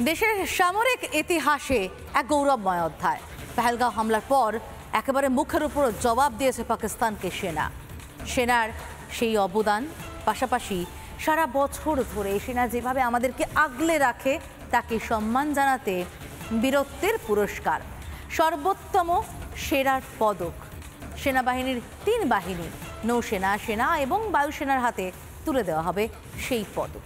দেশের সামরিক ইতিহাসে এক গৌরবময় অধ্যায়। পেহেলগাঁও হামলার পর একেবারে মুখের উপর জবাব দিয়েছে পাকিস্তানকে সেনার সেই অবদান, পাশাপাশি সারা বছর ধরে সেনা যেভাবে আমাদেরকে আগলে রাখে তাকে সম্মান জানাতে বীরত্বের পুরস্কার, সর্বোত্তম সেরার পদক সেনাবাহিনীর 3 বাহিনী নৌসেনা, সেনা এবং বায়ুসেনার হাতে তুলে দেওয়া হবে সেই পদক।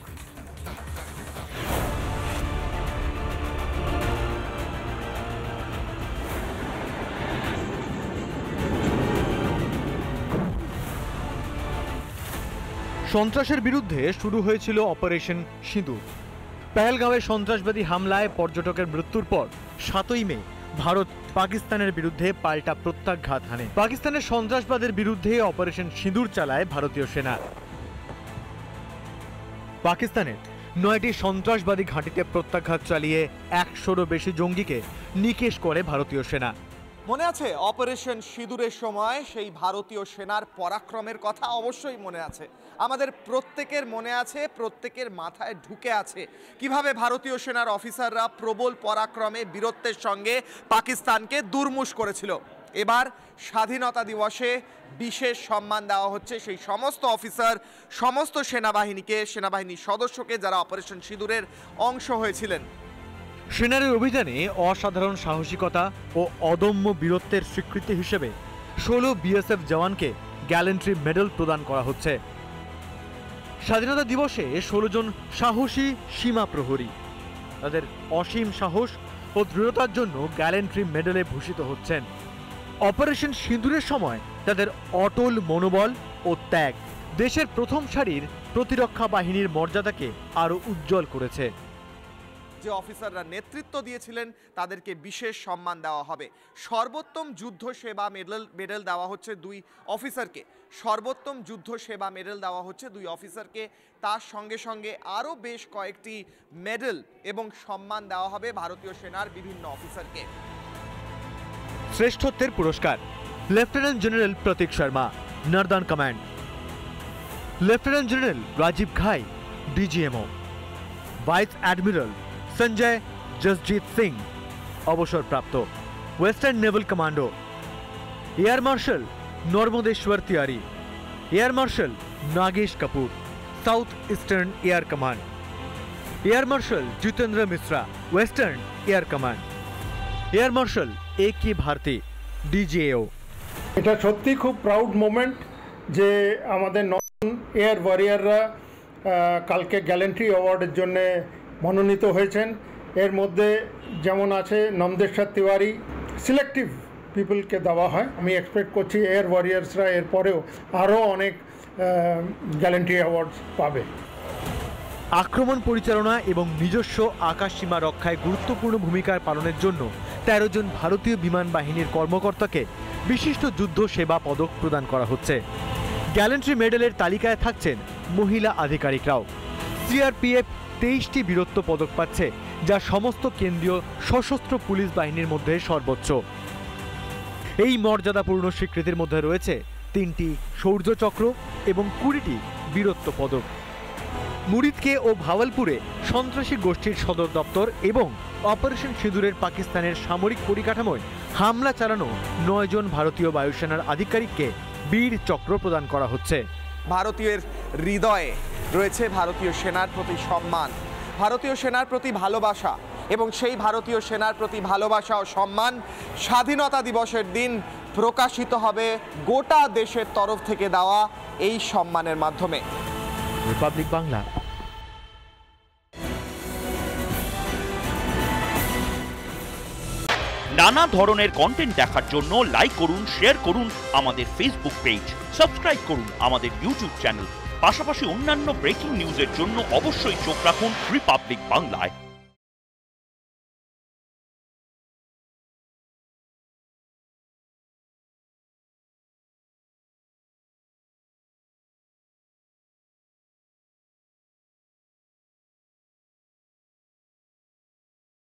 সন্ত্রাসের বিরুদ্ধে শুরু হয়েছিল অপারেশন সিঁদুর। পেহেলগাঁওয়ে সন্ত্রাসবাদী হামলায় পর্যটকের মৃত্যুর পর 7ই মে ভারত পাকিস্তানের বিরুদ্ধে পাল্টা প্রত্যাঘাত হানে। পাকিস্তানের সন্ত্রাসবাদের বিরুদ্ধে অপারেশন সিঁদুর চালায় ভারতীয় সেনা। পাকিস্তানের 9টি সন্ত্রাসবাদী ঘাঁটিতে প্রত্যাঘাত চালিয়ে 100-রও বেশি জঙ্গিকে নিকেশ করে ভারতীয় সেনা। মনে আছে অপারেশন সিঁদুরের সময় সেই ভারতীয় সেনার পরাক্রমের কথা? অবশ্যই মনে আছে, আমাদের প্রত্যেকের মনে আছে, প্রত্যেকের মাথায় ঢুকে আছে কিভাবে ভারতীয় সেনার অফিসাররা প্রবল পরাক্রমে বীরত্বের সঙ্গে পাকিস্তানকে দুর্মুষ করেছিল। এবার স্বাধীনতা দিবসে বিশেষ সম্মান দেওয়া হচ্ছে সেই সমস্ত অফিসার, সমস্ত সেনাবাহিনীর সদস্যকে যারা অপারেশন সিঁদুরের অংশ হয়েছিলেন। সেনার অভিযানে অসাধারণ সাহসিকতা ও অদম্য বীরত্বের স্বীকৃতি হিসেবে 16 বিএসএফ জওয়ানকে গ্যালেন্ট্রি মেডেল প্রদান করা হচ্ছে। স্বাধীনতা দিবসে 16 জন সাহসী সীমা প্রহরী তাদের অসীম সাহস ও দৃঢ়তার জন্য গ্যালেন্ট্রি মেডেলে ভূষিত হচ্ছেন। অপারেশন সিঁদুরের সময় তাদের অটল মনোবল ও ত্যাগ দেশের প্রথম সারির প্রতিরক্ষা বাহিনীর মর্যাদাকে আরও উজ্জ্বল করেছে। যে অফিসাররা নেতৃত্ব দিয়েছিলেন তাদেরকে বিশেষ সম্মান দেওয়া হবে। সর্বোত্তম যুদ্ধ সেবা মেডেল দেওয়া হচ্ছে 2 অফিসারকে, সর্বোত্তম যুদ্ধ সেবা মেডেল দেওয়া হচ্ছে 2 অফিসারকে। তার সঙ্গে সঙ্গে আরও বেশ কয়েকটি মেডেল এবং সম্মান দেওয়া হবে ভারতীয় সেনার বিভিন্ন অফিসারকে। শ্রেষ্ঠত্বের পুরস্কার lieutenant general Pratik Sharma, northern command. Lieutenant general Rajiv Ghai, DGMO. Vice admiral Sanjay Jasjit Singh, অবসরপ্রাপ্ত, western naval commando. Air marshal Narmadeshwar Tiwari, air marshal Nagesh Kapoor, south eastern air command. Air marshal Jitendra Mishra, western air command. Air marshal A K. Bharti, DGAO. এটা সত্যি খুব প্রাউড মোমেন্ট যে আমাদের নতুন air ওয়ারিয়াররা কালকে gallantry অ্যাওয়ার্ডের জন্য মনোনীত হয়েছেন। এর মধ্যে যেমন আছে নমদেশ্বর তিওয়ারি, সিলেক্টিভ পিপলকে দেওয়া হয়। আমি এক্সপেক্ট করছি এয়ার ওয়ারিয়ার্সরা এরপরেও আরও অনেক গ্যালেন্ট্রি অ্যাওয়ার্ডস পাবে। আক্রমণ পরিচালনা এবং নিজস্ব আকাশসীমা রক্ষায় গুরুত্বপূর্ণ ভূমিকা পালনের জন্য 13 জন ভারতীয় বিমান বাহিনীর কর্মকর্তাকে বিশিষ্ট যুদ্ধ সেবা পদক প্রদান করা হচ্ছে। গ্যালেন্ট্রি মেডেলের তালিকায় থাকছেন মহিলা আধিকারিকরাও। সিআরপিএফ 23টি বীরত্ব পদক পাচ্ছে, যা সমস্ত কেন্দ্রীয় সশস্ত্র পুলিশ বাহিনীর মধ্যে সর্বোচ্চ। এই মর্যাদাপূর্ণ স্বীকৃতির মধ্যে রয়েছে 3টি শৌর্য চক্র এবং 20টি বীরত্ব পদক। মুরিদকে ও ভাওয়ালপুরে সন্ত্রাসী গোষ্ঠীর সদর দপ্তর এবং অপারেশন সিঁদুরের পাকিস্তানের সামরিক পরিকাঠামোয় হামলা চালানো 9 জন ভারতীয় বায়ুসেনার আধিকারিককে বীর চক্র প্রদান করা হচ্ছে। ভারতীয়ের হৃদয়ে রয়েছে ভারতীয় সেনার প্রতি সম্মান, ভারতীয় সেনার প্রতি ভালোবাসা, এবং সেই ভারতীয় সেনার প্রতি ভালোবাসা ও সম্মান স্বাধীনতা দিবসের দিন প্রকাশিত হবে গোটা দেশের তরফ থেকে দেওয়া এই সম্মানের মাধ্যমে। রিপাবলিক বাংলা। নানা ধরনের কন্টেন্ট দেখার জন্য লাইক করুন, শেয়ার করুন আমাদের ফেসবুক পেজ, সাবস্ক্রাইব করুন আমাদের ইউটিউব চ্যানেল। পাশাপাশি অন্যান্য ব্রেকিং নিউজের জন্য অবশ্যই চোখ রাখুন রিপাবলিক বাংলায়।